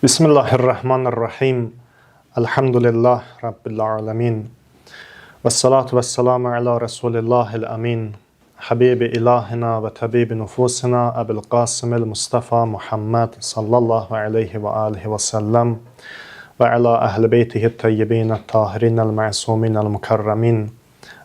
Bismillahirrahmanirrahim. Elhamdülillah Rabbil alemin. Vessalatu vesselamu ala Resulillahil amin. Habibi ilahina ve tabibi nufusina Ebil Qasimil Mustafa Muhammed sallallahu aleyhi ve alihi ve sellem ve ala ehli beytihi tayyibin tahirinel ma'suminel mukarramin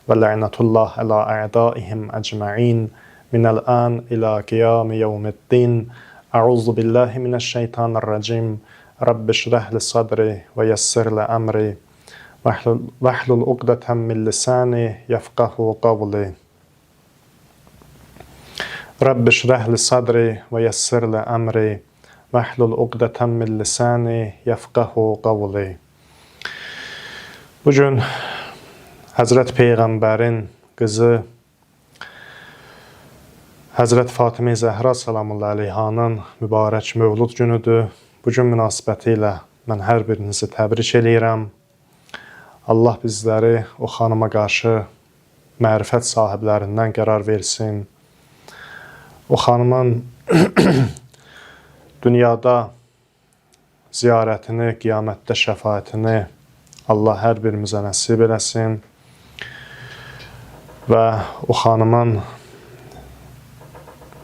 ve la'netullah ala a'daihim ecma'in minel an ila kıyami yevmiddin. Euzu billahi mineşşeytanirracim. Rabbi şrah li sadri ve yessir li emri vahlul ukdeten min lisani yefkahu kavli. Rabbi şrah li sadri ve yessir li emri vahlul ukdeten min lisani yefkahu kavli. Bugün Hazret Peygamberin kızı Hazret Fatimə Zəhra salamullahi aleyhanın mübarək mövlud günüdür. Bugün münasibətilə mən hər birinizi təbrik eləyirəm. Allah bizləri o xanıma qarşı mərifət sahiblərindən qərar versin. O xanımın dünyada ziyarətini, qiyamətdə şəfaətini Allah hər birimizə nəsib eləsin. Və o xanımın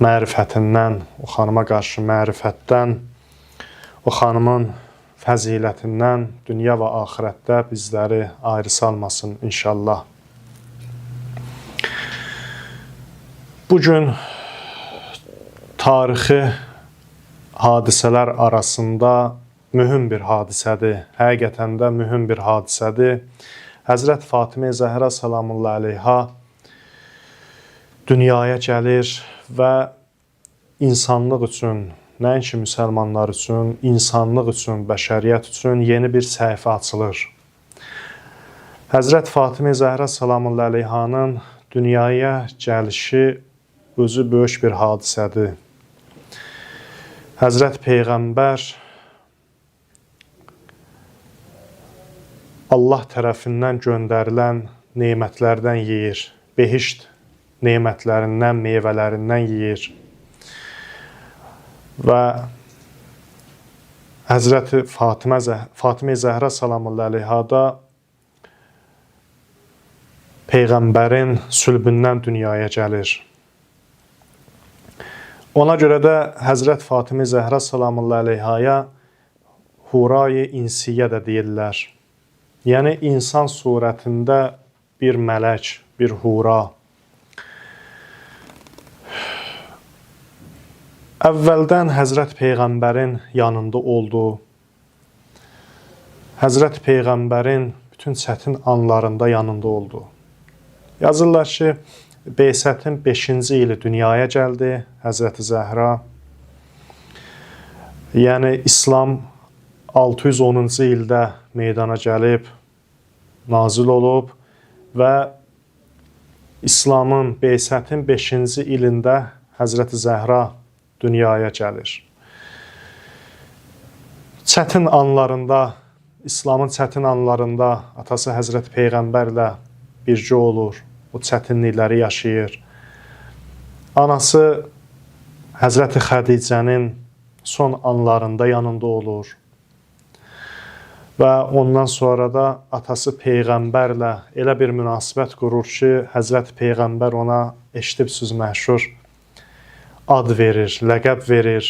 mərifətindən, o xanıma qarşı mərifətdən, o xanımın fəzilətindən dünya və axirətdə bizləri ayrı salmasın inşallah. Bugün tarixi hadisələr arasında mühüm bir hadisədir. Həqiqətən də mühüm bir hadisədir. Həzrət Fatimə Zəhra salamullahi aleyha dünyaya gəlir və insanlıq üçün, nəinki müsəlmanlar üçün, insanlıq üçün, bəşəriyyət üçün yeni bir səhifə açılır. Həzrət Fatimə Zəhra salamullahi aleyhanın dünyaya gəlişi özü böyük bir hadisədir. Həzrət Peyğəmbər Allah tərəfindən göndərilən nemətlərdən yeyir, behişt nemətlərindən, meyvələrindən yeyir. Və Həzrəti Fatimə Zəhra salamullahi aleyha da Peyğəmbərin sülbündən dünyaya gəlir. Ona görə də Həzrət Fatimə Zəhra salamullahi aleyhaya Hurayı İnsiyyə də deyirlər. Yəni insan surətində bir mələk, bir hura. Əvvəldən Həzrət Peyğəmbərin yanında oldu. Həzrət Peyğəmbərin bütün çətin anlarında yanında oldu. Yazırlar ki, Beysətin 5-ci ili dünyaya gəldi Həzrəti Zəhra. Yəni İslam 610-cu ildə meydana gəlib, nazil olub və İslamın Beysətin 5-ci ilində Həzrəti Zəhra dünyaya gəlir. Çətin anlarında, İslamın çətin anlarında atası Həzrət Peyğəmbərlə bircə olur, o çətinlikləri yaşayır. Anası Həzrəti Xədicənin son anlarında yanında olur. Və ondan sonra da atası Peyğəmbərlə elə bir münasibət qurur ki, Həzrət Peyğəmbər ona eşidibsiniz məşhur ad verir, ləqəb verir,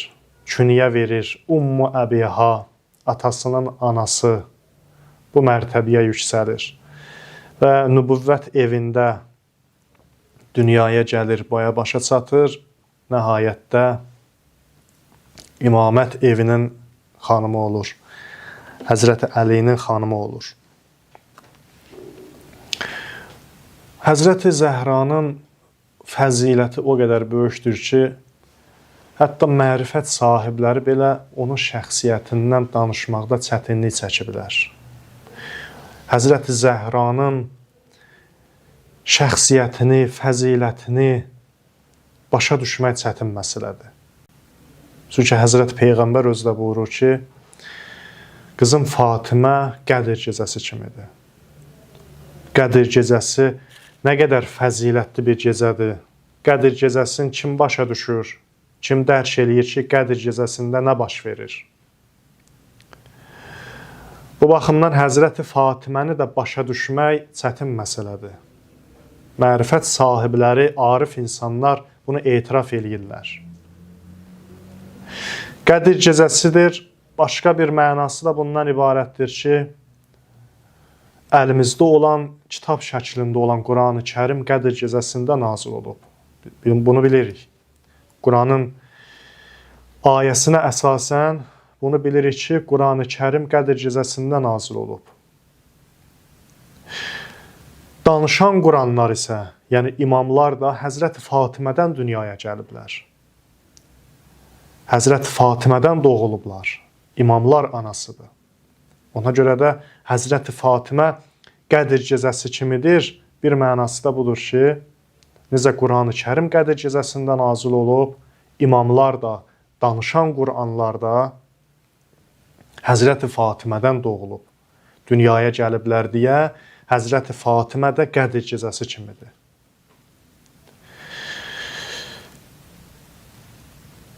künyə verir, Ummu Əbiha, atasının anası bu mərtəbəyə yüksəlir. Və nübüvvət evində dünyaya gəlir, boya başa çatır, nəhayətdə imamət evinin xanımı olur, Həzrəti Əlinin xanımı olur. Həzrəti Zəhranın fəziləti o qədər böyükdür ki, hətta mərifət sahibləri belə onun şəxsiyyətindən danışmaqda çətinlik çəkiblər. Həzrəti Zəhranın şəxsiyyətini, fəzilətini başa düşmək çətin məsələdir. Çünki Həzrət Peyğəmbər özü də buyurur ki, qızım Fatimə Qədr gecəsi kimidir. Qədr gecəsi nə qədər fəzilətli bir gecədir. Qədr gecəsini kim başa düşür? Kim dərk eləyir ki, Qədr gecəsində nə baş verir? Bu baxımdan Həzrəti Fatiməni də başa düşmək çətin məsələdir. Mərifət sahibləri, arif insanlar bunu etiraf eləyirlər. Qədir gecəsidir, başqa bir mənası da bundan ibarətdir ki, əlimizdə olan, kitab şəklində olan Quran-ı Kərim Qədir gecəsində nazil olub. Bunu bilirik. Quranın ayəsinə əsasən bunu bilirik ki, Quran-ı Kərim Qədir gecəsində nazil olub. Danışan Quranlar isə, yəni imamlar da Həzrəti Fatimədən dünyaya gəliblər. Həzrəti Fatimədən doğulublar. İmamlar anasıdır. Ona görə də Həzrəti Fatimə Qədir gecəsi kimidir. Bir mənası da budur ki, necə Quran-ı Kərim Qədir gecəsində nazil olub, imamlar da, danışan Quranlar da Həzrəti Fatimədən doğulub. Dünyaya gəliblər deyə Həzrəti Fatimə də Qədir gecəsi kimidir.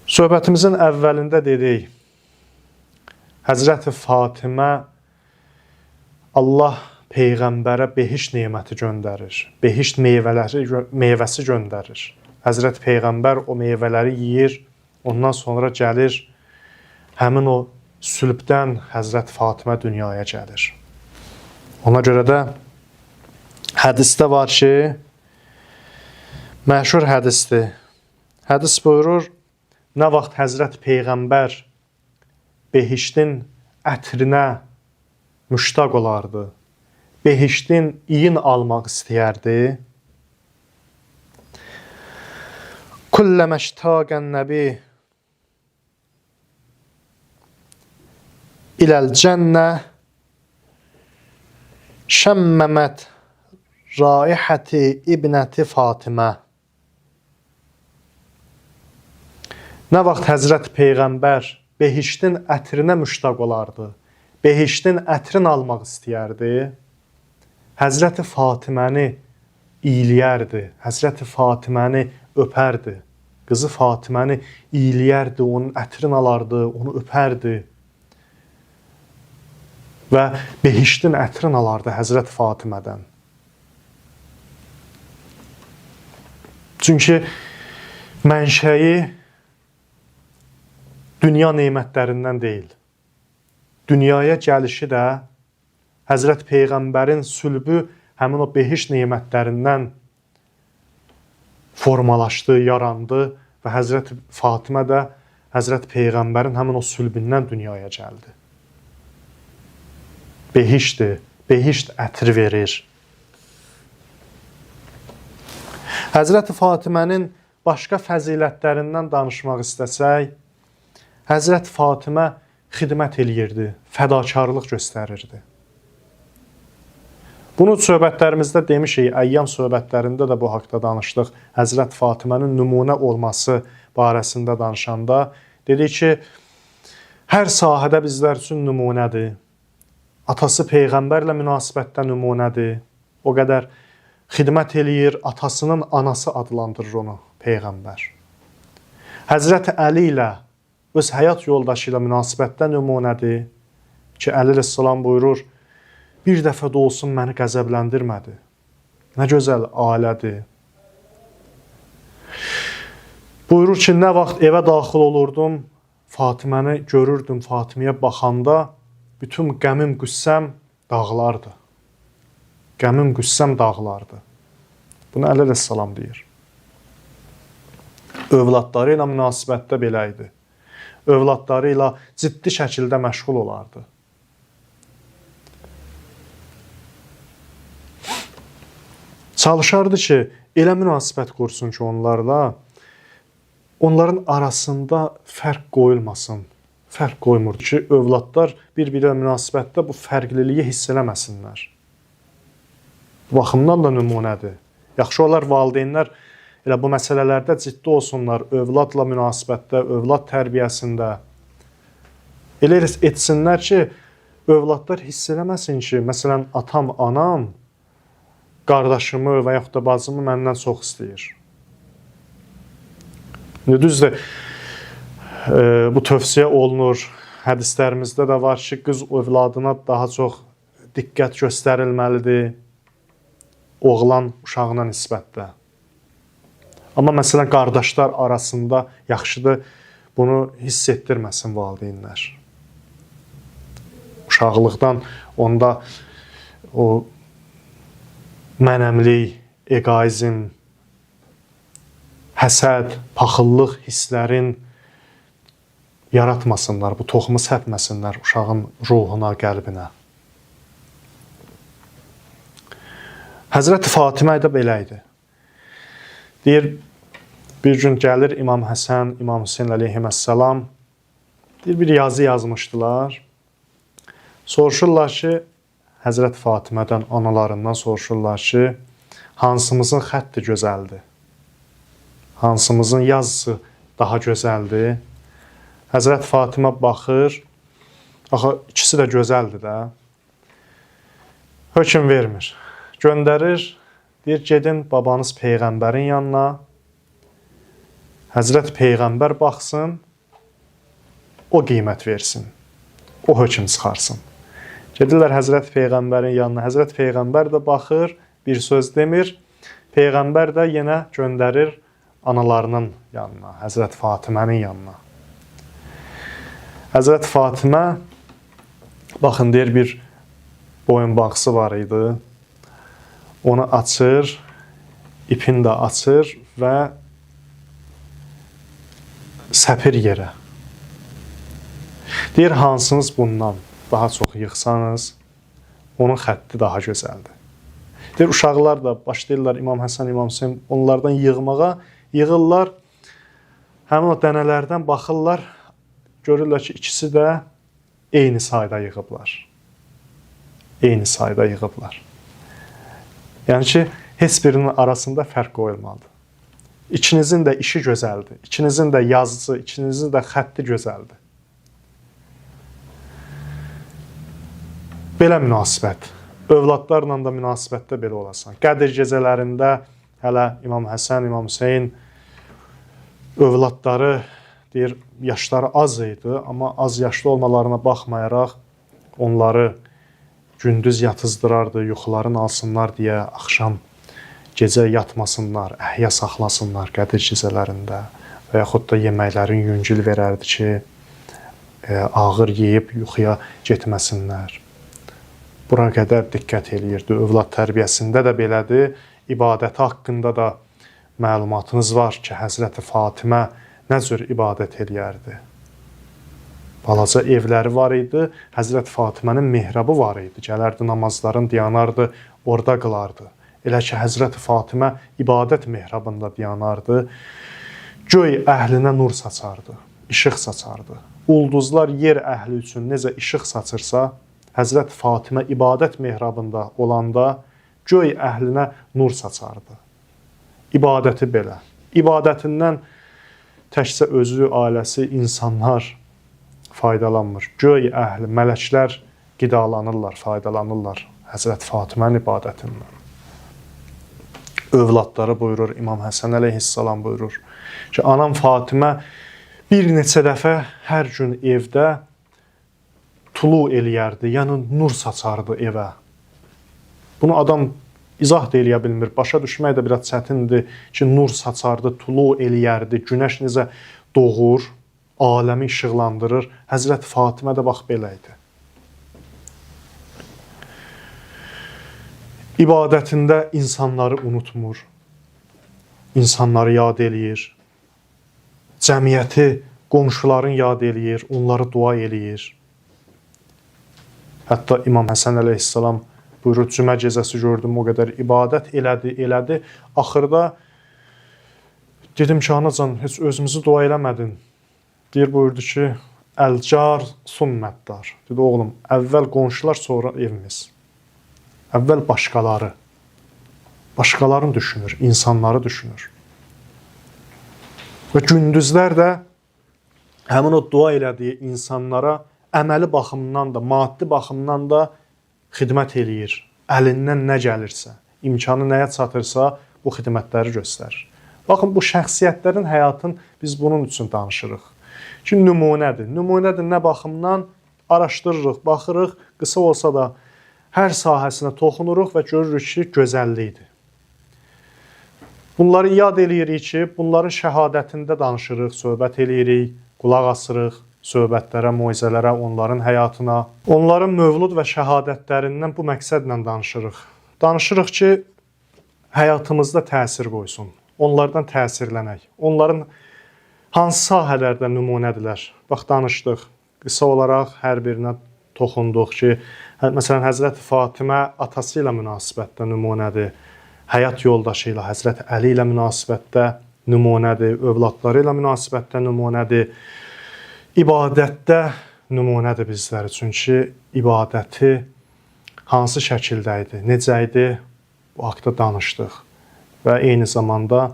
Söhbətimizin əvvəlində dedik, Həzrəti Fatimə Allah Peyğəmbərə behiş neməti göndərir, behiş meyvəsi göndərir. Həzrəti Peyğəmbər o meyvələri yeyir, ondan sonra gəlir, həmin o sülbdən Həzrəti Fatimə dünyaya gəlir. Ona görə də hədisdə var ki, məşhur hədisdir. Hədis buyurur, nə vaxt Həzrəti Peyğəmbər behiştin ətrinə müştaq olardı, behiştin iyin almaq istəyərdi. Kulləmə iştaqən nəbi iləl cənnə şəmməmət raihəti ibnəti Fatimə. Nə vaxt Həzrəti Peyğəmbər behiştin ətrinə müştaq olardı, behiştin ətrin almaq istəyərdi, Həzrəti Fatiməni iyiləyərdi, Həzrəti Fatiməni öpərdi, qızı Fatiməni iyiləyərdi, onun ətrin alardı, onu öpərdi və behiştin ətrin alardı Həzrəti Fatimədən. Çünki mənşəyi dünya nemətlərindən deyil. Dünyaya gəlişi də Həzrəti Peyğəmbərin sülbü həmin o behiş nemətlərindən formalaşdı, yarandı və Həzrəti Fatimə də Həzrəti Peyğəmbərin həmin o sülbündən dünyaya gəldi. Behişdir, behişt ətr verir. Həzrəti Fatimənin başqa fəzilətlərindən danışmaq istəsək, Həzrəti Fatimə xidmət eləyirdi, fədakarlıq göstərirdi. Bunu söhbətlərimizdə demişik, əyyam söhbətlərində də bu haqda danışdıq. Həzrəti Fatimənin nümunə olması barəsində danışanda dedik ki, hər sahədə bizlər üçün nümunədir. Atası Peyğəmbərlə münasibətdə nümunədir. O qədər xidmət eləyir, atasının anası adlandırır onu Peyğəmbər. Həzrəti Əli ilə öz həyat yoldaşı ilə münasibətdə nümunədir ki, Əli əleyhissalam buyurur, bir dəfə də olsun məni qəzəbləndirmədi. Nə gözəl ailədir. Buyurur ki, nə vaxt evə daxil olurdum, Fatiməni görürdüm, Fatimiyə baxanda bütün qəmim, qüssəm dağlardı. Qəmim, qüssəm dağlardı. Bunu Əli əleyhissalam deyir. Övladları ilə münasibətdə belə idi. Övladları ilə ciddi şəkildə məşğul olardı. Çalışardı ki, elə münasibət qursun ki onlarla, onların arasında fərq qoyulmasın. Fərq qoymurdu ki, övladlar bir-biri ilə münasibətdə bu fərqliliyi hiss eləməsinlər. Bu baxımdan da nümunədir. Yaxşı olar valideynlər elə bu məsələlərdə ciddi olsunlar, övladla münasibətdə, övlad tərbiyəsində. Elə etsinlər ki, övladlar hiss eləməsin ki, məsələn, atam, anam, qardaşımı və yaxud da bacımı məndən çox istəyir. Düzdür, bu tövsiyə olunur. hədislərimizdə də var ki, qız övladına daha çox diqqət göstərilməlidir oğlan uşağına nisbətdə. Amma məsələn, qardaşlar arasında yaxşıdır bunu hiss etdirməsin valideynlər. Uşaqlıqdan onda o mənəmlik, egoizm, həsəd, paxıllıq hisslərin yaratmasınlar, bu toxumu səpməsinlər uşağın ruhuna, qəlbinə. Həzrəti Fatimə də belə idi. Deyir, bir gün gəlir İmam Həsən, İmam Hüseyin əleyhissalam, deyir, bir yazı yazmışdılar. Soruşurlar ki, Həzrəti Fatimədən, analarından soruşurlar ki, hansımızın xətti gözəldir? Hansımızın yazısı daha gözəldir? Həzrəti Fatimə baxır, axı ikisi də gözəldir də. Hökm vermir. Göndərir, deyir, gedin babanız Peyğəmbərin yanına, Həzrət Peyğəmbər baxsın, o qiymət versin, o hökm çıxarsın. Gedirlər Həzrət Peyğəmbərin yanına, Həzrət Peyğəmbər də baxır, bir söz demir, Peyğəmbər də yenə göndərir analarının yanına, Həzrət Fatimənin yanına. Həzrət Fatimə, baxın, deyir, bir boyunbağısı var idi, onu açır, ipini də açır və səpir yerə. Deyir, hansınız bundan daha çox yığsanız, onun xətti daha gözəldir. Deyir, uşaqlar da başlayırlar İmam Həsən, İmam Hüseyin onlardan yığmağa, yığırlar, həmin o dənələrdən baxırlar, görürlər ki, ikisi də eyni sayda yığıblar. Eyni sayda yığıblar. Yəni ki, heç birinin arasında fərq qoyulmalıdır. İkinizin də işi gözəldir, ikinizin də yazısı, ikinizin də xətti gözəldir. Belə münasibət, övladlarla da münasibətdə belə olasan. Qədir gecələrində hələ İmam Həsən, İmam Hüseyin övladları, deyir, yaşları az idi, amma az yaşlı olmalarına baxmayaraq onları gündüz yatızdırardı, yuxularını alsınlar deyə, axşam gecə yatmasınlar, əhya saxlasınlar Qədir gecələrində və yaxud da yeməklərin yüngül verərdi ki, ağır yeyib yuxuya getməsinlər. Buna qədər diqqət eləyirdi. Övlad tərbiyəsində də belədir. İbadəti haqqında da məlumatınız var ki, Həzrəti Fatimə nə cür ibadət eləyərdi? Balaca evləri var idi, Həzrət Fatimənin mehrabı var idi. Gələrdi, namazların dayanardı, orada qılardı. Elə ki, Həzrət Fatimə ibadət mehrabında dayanardı, göy əhlinə nur saçardı, işıq saçardı. Ulduzlar yer əhli üçün necə işıq saçırsa, Həzrət Fatimə ibadət mehrabında olanda göy əhlinə nur saçardı. İbadəti belə. İbadətindən təkcə özü, ailəsi, insanlar faydalanmır. Göy əhli, mələklər qidalanırlar, faydalanırlar Həzrət Fatimənin ibadətindən. Övladları buyurur, İmam Həsən əleyhissalam buyurur ki, anam Fatimə bir neçə dəfə hər gün evdə tulu eləyərdi, yəni nur saçardı evə. Bunu adam izah da eləyə bilmir, başa düşmək də biraz çətindir ki, nur saçardı, tulu eləyərdi, günəş necə doğur, aləmi işıqlandırır. Həzrət Fatimə də bax belə idi. İbadətində insanları unutmur, insanları yad eləyir, cəmiyyəti, qonşuların yad eləyir, onları dua eləyir. Hətta İmam Həsən əleyhissalam buyurur, cümə gecəsi gördüm, o qədər ibadət elədi. Axırda dedim ki, anacan, heç özümüzü dua eləmədin. Deyir, buyurdu ki, əlcar summəddar. Dedi, oğlum, əvvəl qonşular, sonra evimiz. Əvvəl başqaları. Başqalarını düşünür, insanları düşünür. Və gündüzlər də həmin o dua elədiyi insanlara əməli baxımından da, maddi baxımından da xidmət eləyir. Əlindən nə gəlirsə, imkanı nəyə çatırsa, bu xidmətləri göstərir. Baxın, bu şəxsiyyətlərin həyatını biz bunun üçün danışırıq. ki, nümunədir. Nümunədir nə baxımdan? Araşdırırıq, baxırıq, qısa olsa da hər sahəsinə toxunuruq və görürük ki, gözəllikdir. Bunları yad eləyirik ki, bunların şəhadətində danışırıq, söhbət eləyirik, qulaq asırıq söhbətlərə, moizələrə, onların həyatına. Onların mövlud və şəhadətlərindən bu məqsədlə danışırıq. Danışırıq ki, həyatımızda təsir qoysun, onlardan təsirlənək. Onların hansı sahələrdə nümunədirlər? Bax, danışdıq. Qısa olaraq hər birinə toxunduq ki, məsələn, Həzrəti Fatimə atası ilə münasibətdə nümunədir. Həyat yoldaşı ilə, Həzrəti Əli ilə münasibətdə nümunədir. Övladları ilə münasibətdə nümunədir. İbadətdə nümunədir bizlər üçün ki, ibadəti hansı şəkildə idi, necə idi, bu haqda danışdıq. Və eyni zamanda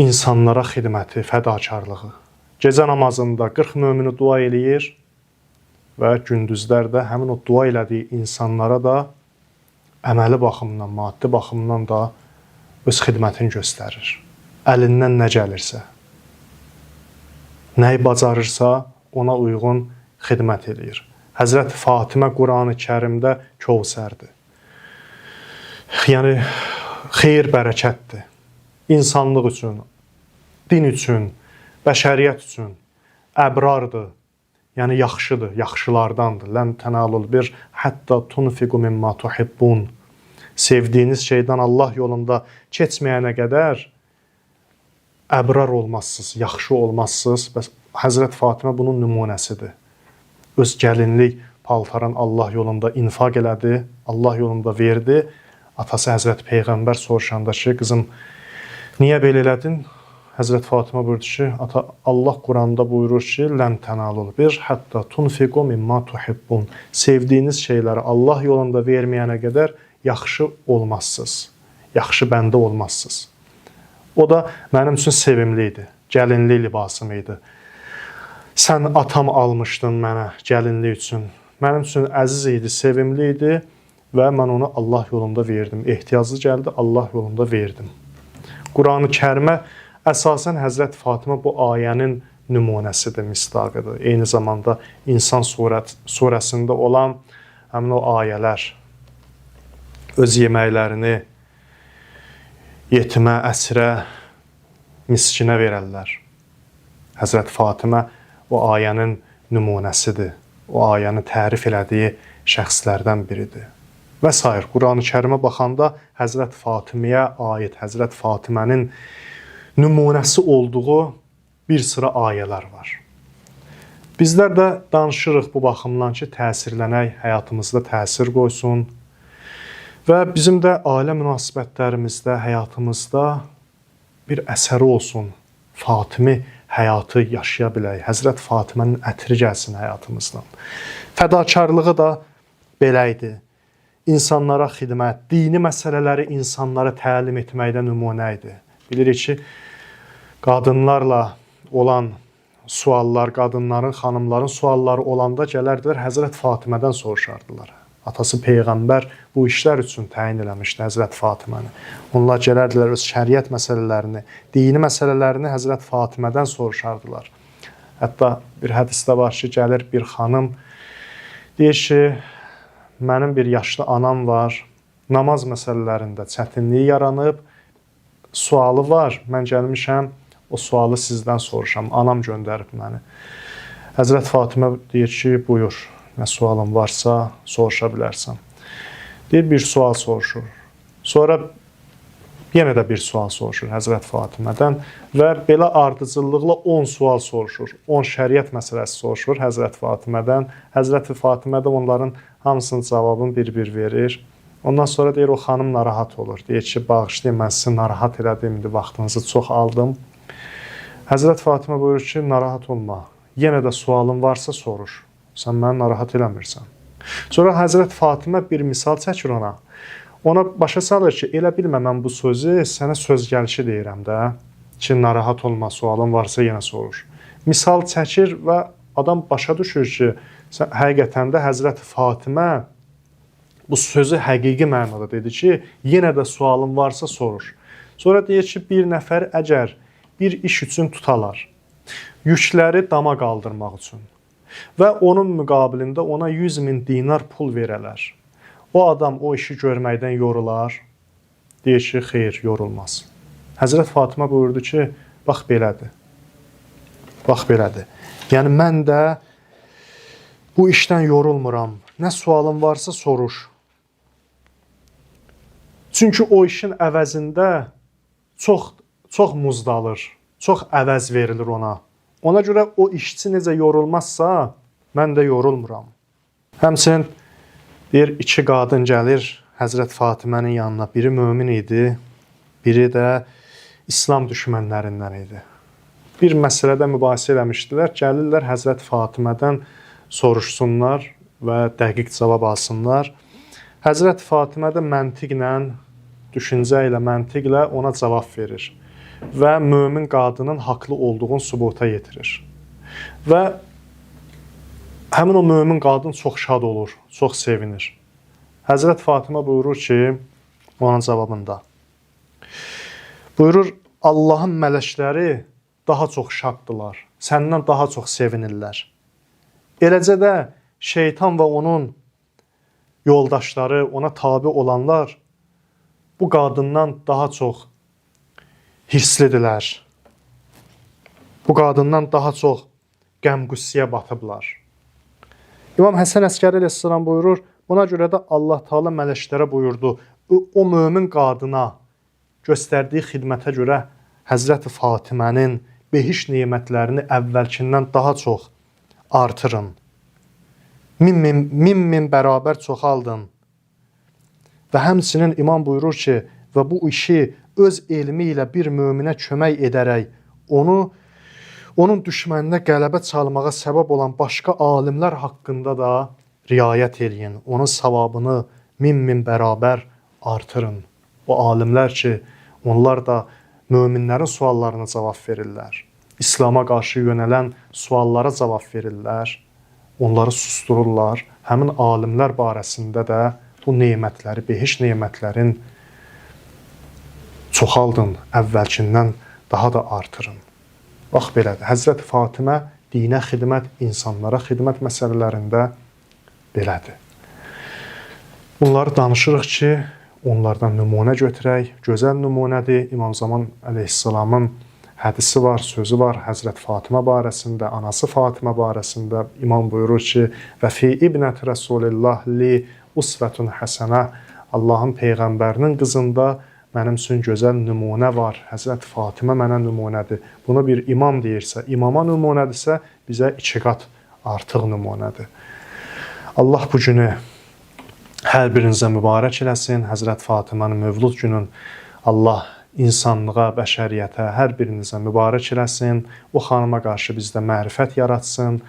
insanlara xidməti, fədakarlığı. Gecə namazında 40 mömini dua eləyir və gündüzlərdə həmin o dua elədiyi insanlara da əməli baxımından, maddi baxımından da öz xidmətini göstərir. Əlindən nə gəlirsə, nəyi bacarırsa ona uyğun xidmət eləyir. Həzrəti Fatimə Qurani Kərimdə Kövsərdir. Yəni, xeyir bərəkətdir. İnsanlıq üçün, din üçün, bəşəriyyət üçün əbrardır. Yəni, yaxşıdır, yaxşılardandır. Lən tənalul bir hətta tunfiqu mimma tuhibbun. Sevdiyiniz şeydən Allah yolunda keçməyənə qədər əbrar olmazsınız, yaxşı olmazsınız. Bəs Həzrət Fatimə bunun nümunəsidir. Öz gəlinlik paltarın Allah yolunda infaq elədi, Allah yolunda verdi. Atası Həzrət Peyğəmbər soruşanda ki, qızım, niyə belə elədin? Həzrət Fatimə buyurdu ki, Allah Quranda buyurur ki, lən tənalul bir hətta tunfiqu mimma tuhibbun. Sevdiyiniz şeyləri Allah yolunda verməyənə qədər yaxşı olmazsınız, yaxşı bəndə olmazsınız. O da mənim üçün sevimli idi, gəlinlik libasım idi. Sən atam almışdın mənə gəlinlik üçün. Mənim üçün əziz idi, sevimli idi və mən onu Allah yolunda verdim. Ehtiyacı gəldi, Allah yolunda verdim. Qurani Kərimə əsasən Həzrət Fatimə bu ayənin nümunəsidir, misdaqıdır. Eyni zamanda İnsan surəsində olan həmin o ayələr, öz yeməklərini yetimə, əsrə, miskinə verərlər. Həzrət Fatimə o ayənin nümunəsidir. O ayəni tərif elədiyi şəxslərdən biridir. Və s. Qurani Kərimə baxanda Həzrət Fatiməyə aid, Həzrət Fatimənin nümunəsi olduğu bir sıra ayələr var. Bizlər də danışırıq bu baxımdan ki, təsirlənək, həyatımızda təsir qoysun və bizim də ailə münasibətlərimizdə, həyatımızda bir əsəri olsun. Fatimi həyatı yaşaya bilək, Həzrət Fatimənin ətri gəlsin həyatımızdan. Fədakarlığı da belə idi. İnsanlara xidmət, dini məsələləri insanlara təlim etməkdə nümunə idi. Bilirik ki, qadınlarla olan suallar, qadınların, xanımların sualları olanda gələrdilər, Həzrət Fatimədən soruşardılar. Atası Peyğəmbər bu işlər üçün təyin eləmişdi Həzrət Fatiməni. Onlar gələrdilər öz şəriət məsələlərini, dini məsələlərini Həzrət Fatimədən soruşardılar. Hətta bir hədisdə var ki, gəlir bir xanım, deyir ki, mənim bir yaşlı anam var, namaz məsələlərində çətinliyi yaranıb, sualı var, mən gəlmişəm, o sualı sizdən soruşam, anam göndərib məni. Həzrət Fatimə deyir ki, buyur, nə sualın varsa soruşa bilərsən. Deyir, bir sual soruşur. Sonra yenə də bir sual soruşur Həzrət Fatimədən və belə ardıcıllıqla 10 sual soruşur. 10 şəriət məsələsi soruşur Həzrət Fatimədən. Həzrət Fatimə də onların hamısının cavabını bir-bir verir. Ondan sonra deyir, o xanım narahat olur. Deyir ki, bağışlayın, mən sizi narahat elədim, indi vaxtınızı çox aldım. Həzrət Fatimə buyurur ki, narahat olma. Yenə də sualın varsa soruş. Sən məni narahat eləmirsən. Sonra Həzrət Fatimə bir misal çəkir ona. Ona başa salır ki, elə bilmə mən bu sözü sənə söz gəlişi deyirəm də. Ki, narahat olma, sualın varsa yenə soruş. Misal çəkir və adam başa düşür ki, həqiqətən də Həzrət Fatimə bu sözü həqiqi mənada dedi ki, yenə də sualın varsa soruş. Sonra deyir ki, bir nəfər əgər bir iş üçün tutalar Yükləri dama qaldırmaq üçün və onun müqabilində ona 100.000 dinar pul verələr. O adam o işi görməkdən yorular, deyir ki, xeyr, yorulmaz. Həzrət Fatimə buyurdu ki, bax belədir. Bax belədir. Yəni, mən də bu işdən yorulmuram. Nə sualın varsa soruş. Çünki o işin əvəzində çox muzdalır, çox əvəz verilir ona. Ona görə o işçi necə yorulmazsa, mən də yorulmuram. Həmçinin deyir, 2 qadın gəlir Həzrət Fatimənin yanına. Biri mömin idi, biri də İslam düşmənlərindən idi. Bir məsələdə mübahisə eləmişdilər. Gəlirlər Həzrət Fatimədən soruşsunlar və dəqiq cavab alsınlar. Həzrət Fatimə də məntiqlə, düşüncə ilə, məntiqlə ona cavab verir və mömin qadının haqlı olduğunu sübuta yetirir. Və həmin o mömin qadın çox şad olur, çox sevinir. Həzrət Fatimə buyurur ki, onun cavabında, buyurur, Allahın mələkləri daha çox şaddılar, səndən daha çox sevinirlər. Eləcə də şeytan və onun yoldaşları, ona tabi olanlar bu qadından daha çox hirslidirlər. Bu qadından daha çox qəm-qüssəyə batıblar. İmam Həsən Əskəri əleyhissalam buyurur, buna görə də Allah Teala mələklərə buyurdu, o mömin qadına göstərdiyi xidmətə görə Həzrət Fatimənin behiş nemətlərini əvvəlkindən daha çox artırın. Min bərabər çoxaldın. Və həmçinin imam buyurur ki, və bu işi öz elmi ilə bir möminə kömək edərək, onun düşməninə qələbə çalmağa səbəb olan başqa alimlər haqqında da riayət edin. Onun savabını min bərabər artırın. O alimlər ki, onlar da möminlərin suallarına cavab verirlər. İslama qarşı yönələn suallara cavab verirlər. Onları sustururlar. Həmin alimlər barəsində də bu nemətləri, behiş nemətlərin çoxaldın, əvvəlkindən daha da artırın. Bax belədir. Həzrət Fatimə dinə xidmət, insanlara xidmət məsələlərində belədir. Bunları danışırıq ki, onlardan nümunə götürək. Gözəl nümunədir. İmam Zaman əleyhissalamın hədisi var, sözü var Həzrət Fatimə barəsində, anası Fatimə barəsində. İmam buyurur ki, və fi ibnət Rasulillah li usvətun həsənə, Allahın Peyğəmbərinin qızında mənim üçün gözəl nümunə var. Həzrət Fatimə mənə nümunədir. Bunu bir imam deyirsə, imama nümunədirsə, bizə 2 qat artıq nümunədir. Allah bu günü hər birinizə mübarək eləsin. Həzrət Fatimənin mövlud günün Allah insanlığa, bəşəriyyətə, hər birinizə mübarək eləsin. O xanıma qarşı bizdə mərifət yaratsın.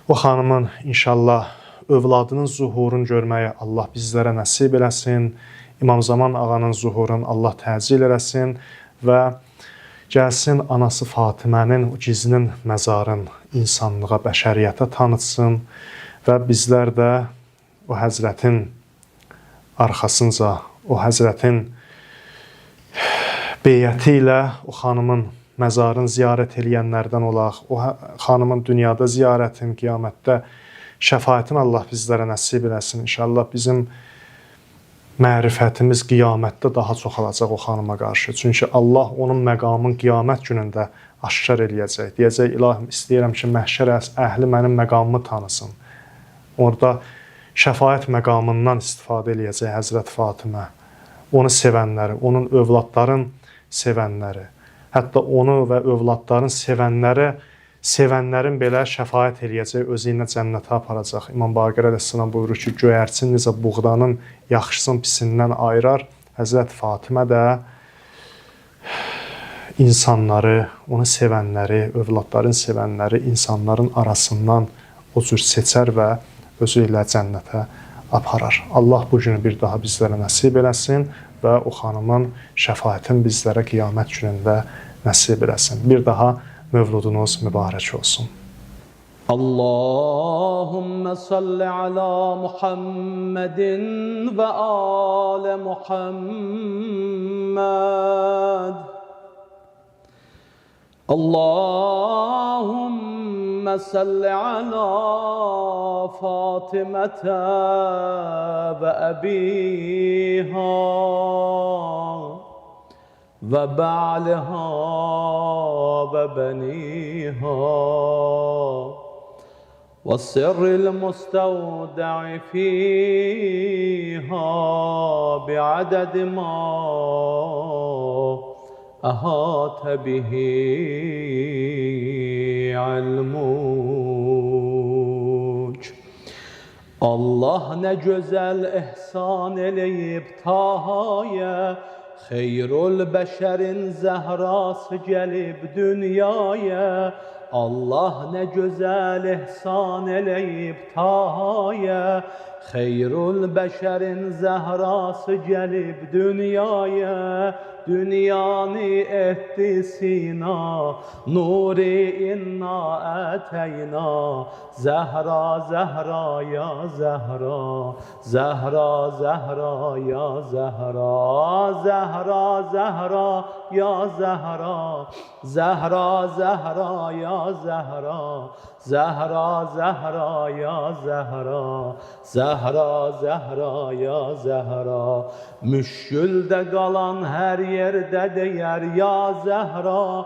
O xanımın inşallah övladının zuhurunu görməyi Allah bizlərə nəsib eləsin. İmam Zaman ağanın zuhurunu Allah təcil eləsin və gəlsin anası Fatimənin o gizlin məzarın insanlığa, bəşəriyyətə tanıtsın və bizlər də o həzrətin arxasınca, o həzrətin beyyəti ilə o xanımın məzarını ziyarət eləyənlərdən olaq. O xanımın dünyada ziyarətin, qiyamətdə şəfaətin Allah bizlərə nəsib eləsin. İnşallah bizim mərifətimiz qiyamətdə daha çox olacaq o xanıma qarşı. Çünki Allah onun məqamın qiyamət günündə aşkar eləyəcək. Deyəcək, ilahim, istəyirəm ki, məhşər əhli mənim məqamımı tanısın. Orada şəfaət məqamından istifadə eləyəcək Həzrət Fatimə. Onu sevənləri, onun övladların sevənləri, hətta onu və övladların sevənlərin belə şəfaət eləyəcək, özü ilə cənnətə aparacaq. İmam Baqir əleyhissalam buyurur ki, göyərçin necə buğdanın yaxşısını pisindən ayırar, Həzrət Fatimə də insanları, onu sevənləri, övladların sevənləri insanların arasından o cür seçər və özü ilə cənnətə aparar. Allah bu günü bir daha bizlərə nəsib eləsin və o xanımın şəfaətin bizlərə qiyamət günündə nəsib eləsin. Bir daha mövludunuz mübarək olsun. Allahümme salli ala Muhammedin ve ale Muhammed. اللهم صل على فاطمة وأبيها وبعلها وبنيها والسر المستودع فيها بعدد ما أحاط به علمك. Allah ne güzel ihsan eleyip Taha'ya, hayrul beşerin zehrası gelip dünyaya. Allah ne güzel ihsan eleyip Taha'ya, hayrul beşerin zehrası gelip dünyaya. Dünyanı etti sina, nuri inna eteyna. Zehra Zehra ya Zehra, Zehra Zehra ya Zehra, Zehra Zehra ya Zehra, Zehra Zehra ya Zehra, Zehra Zehra ya Zehra, Zehra Zehra ya Zehra. Müşkülde kalan her yerde değer ya Zehra.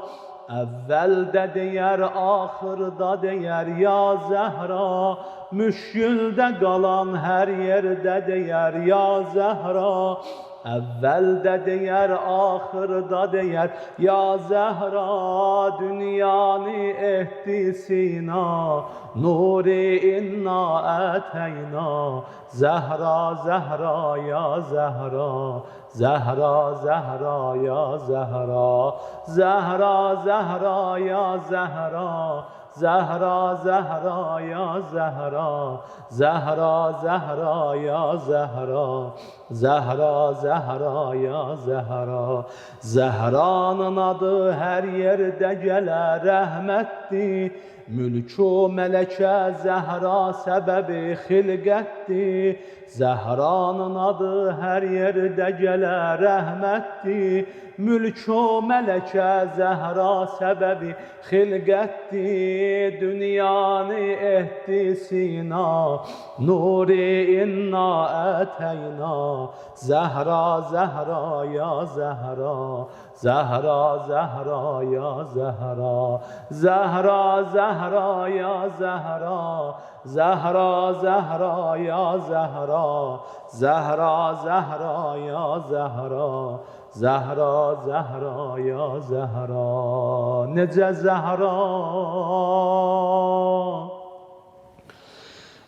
Evvelde değer, ahırda değer ya Zehra. Müşkülde kalan her yerde değer ya Zehra. Evvelde değer, ahırda değer ya Zehra. Dünyanı etti sina, nuri inna eteyna. Zehra Zehra ya Zehra, Zehra Zehra ya Zehra, Zehra Zehra ya Zehra, Zehra Zehra ya Zehra, Zehra Zehra ya Zehra, Zehra Zehra ya Zehra. Zehra'nın adı her yerde gele rahmetti. Mülkü meleke Zehra sebebi hilgetti. Zehra'nın adı her yerde gele rahmetti. Mülkü meleke Zehra sebebi hilgetti. Dünyanı etti sina, nuri inna eteyna. Zehra Zehra ya Zehra, Zehra Zehra ya Zehra, Zehra Zehra ya Zehra, Zehra Zehra ya Zehra, Zehra Zehra ya Zehra, Zehra Zehra ya Zehra. Nece Zehra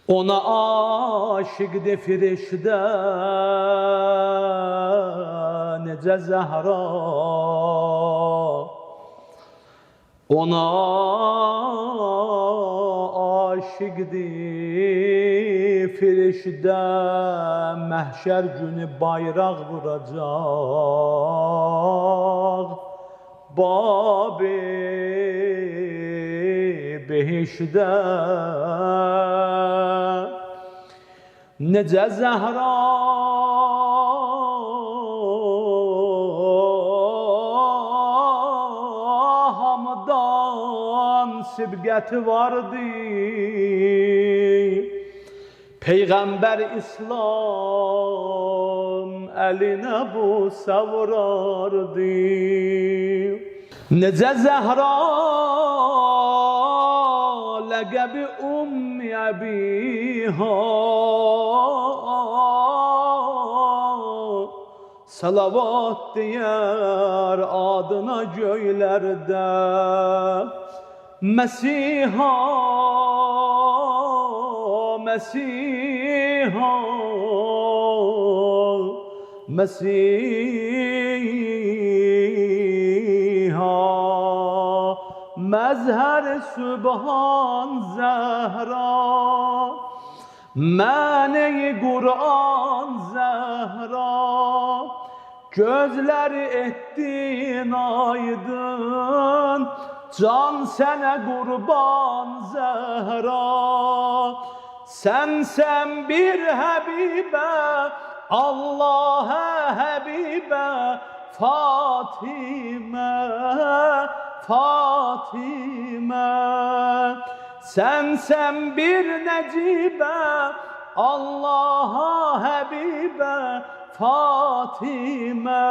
ona aşıktı firişte, nece Zehra ona aşıktı firişte. Mahşer günü bayrak vuracak Bab-ı behişte. Nece Zehra hamdan sibgeti vardı. Peygamber İslam eline bu savrardı. Nece Zehra legebi ummi abiha, salavat diyer adına göylerde. Mesiha Mesiha Mesiha, mezher Sübhan Zehra, mane-i Kur'an Zehra. Gözleri ettin aydın, can sene kurban Zehra. Sen bir Habibe, Allah'a Habibe, Fatime, Fatime. Sen bir necibe, Allah'a habibe, Fatime,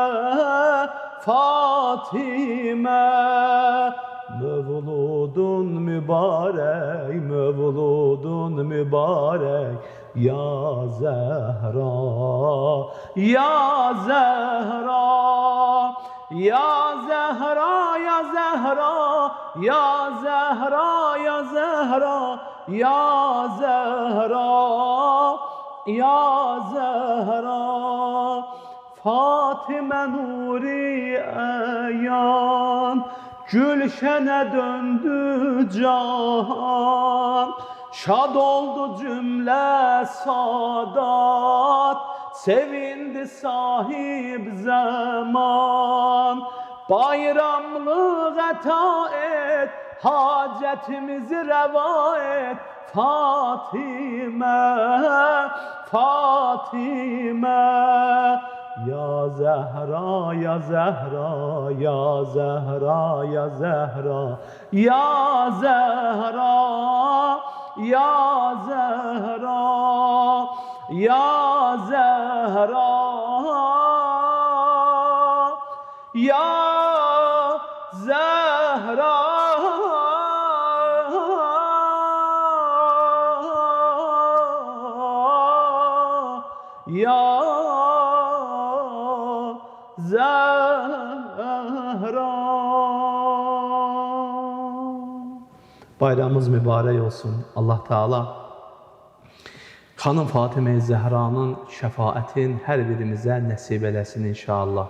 Fatime. Mevludun mübarek, mevludun mübarek, ya Zehra, ya Zehra, ya Zehra, ya Zehra, ya Zehra, ya Zehra, ya Zehra, ya Zehra. Fatime nuri eyan, gülşene döndü cahan. Şad oldu cümle sadat, sevindi sahip zaman. Bayramlık eta et, hacetimizi reva et, Fatime, Fatime. Ya Zehra, ya Zehra, ya Zehra, ya Zehra, ya Zehra, ya Zehra, ya Zehra, ya Zehra. Ya Zehra. Bayramımız mübarek olsun. Allah Teala Hanım Fatime-i Zehra'nın şefaatin her birimize nasip eləsin inşallah.